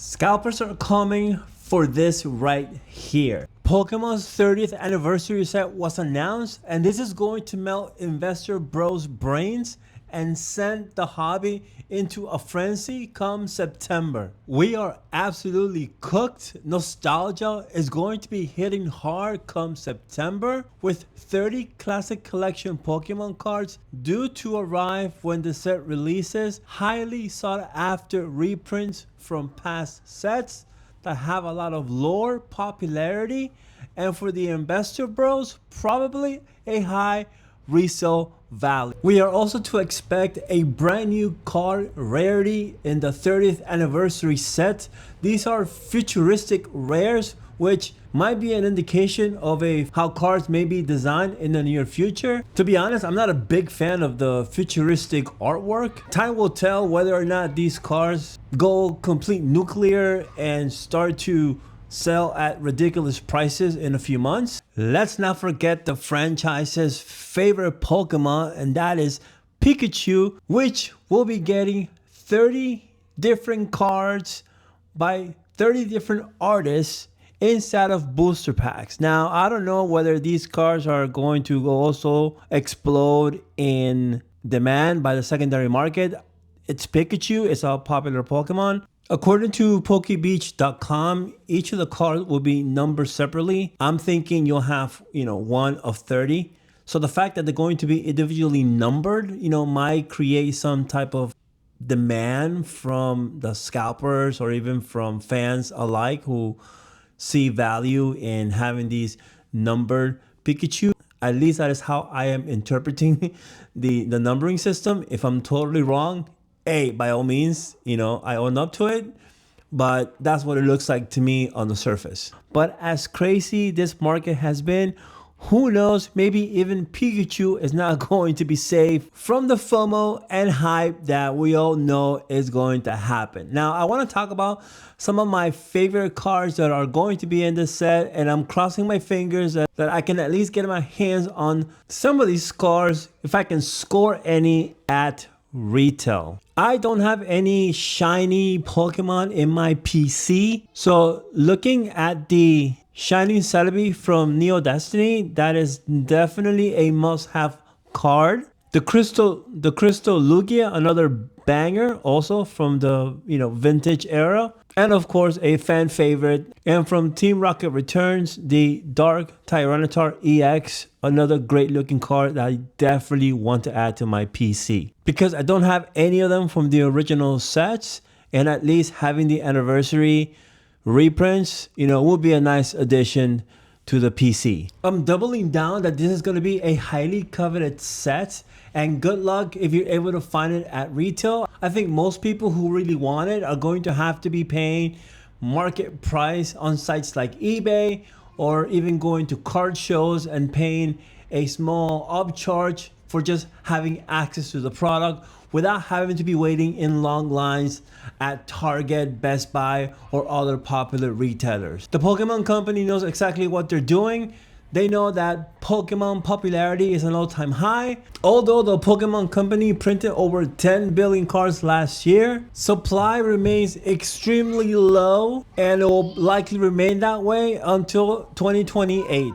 Scalpers are coming for this right here. Pokemon's 30th anniversary set was announced, and this is going to melt investor bros' brains and send the hobby into a frenzy come September. We are absolutely cooked. Nostalgia is going to be hitting hard come September, with 30 classic collection Pokemon cards due to arrive when the set releases, highly sought after reprints from past sets that have a lot of lore, popularity, and for the investor bros, probably a high resale value. We are also to expect a brand new card rarity in the 30th anniversary set. These are futuristic rares, which might be an indication of how cards may be designed in the near future. To be honest, I'm not a big fan of the futuristic artwork. Time will tell whether or not these cards go complete nuclear and start to sell at ridiculous prices in a few months. Let's not forget the franchise's favorite Pokemon, and that is Pikachu, which will be getting 30 different cards by 30 different artists inside of booster packs. Now, I don't know whether these cards are going to also explode in demand by the secondary market. It's Pikachu, it's a popular Pokemon. According to Pokebeach.com, each of the cards will be numbered separately. I'm thinking you'll have, one of 30. So the fact that they're going to be individually numbered, might create some type of demand from the scalpers or even from fans alike who see value in having these numbered Pikachu. At least that is how I am interpreting the numbering system. If I'm totally wrong, hey, by all means, I own up to it, but that's what it looks like to me on the surface. But as crazy this market has been, who knows, maybe even Pikachu is not going to be safe from the FOMO and hype that we all know is going to happen. Now, I want to talk about some of my favorite cards that are going to be in this set, and I'm crossing my fingers that I can at least get my hands on some of these cards if I can score any at retail. I don't have any shiny Pokemon in my PC, so looking at the Shining Celebi from Neo Destiny, that is definitely a must-have card. The Crystal Lugia, another banger, also from the vintage era, and of course a fan favorite. And from Team Rocket Returns, the Dark Tyranitar EX, another great looking card that I definitely want to add to my PC because I don't have any of them from the original sets, and at least having the anniversary reprints, will be a nice addition to the PC. I'm doubling down that this is going to be a highly coveted set, and good luck if you're able to find it at retail. I think most people who really want it are going to have to be paying market price on sites like eBay, or even going to card shows and paying a small upcharge for just having access to the product without having to be waiting in long lines at Target, Best Buy, or other popular retailers. The Pokemon Company knows exactly what they're doing. They know that Pokemon popularity is an all-time high. Although the Pokemon Company printed over 10 billion cards last year, supply remains extremely low and it will likely remain that way until 2028.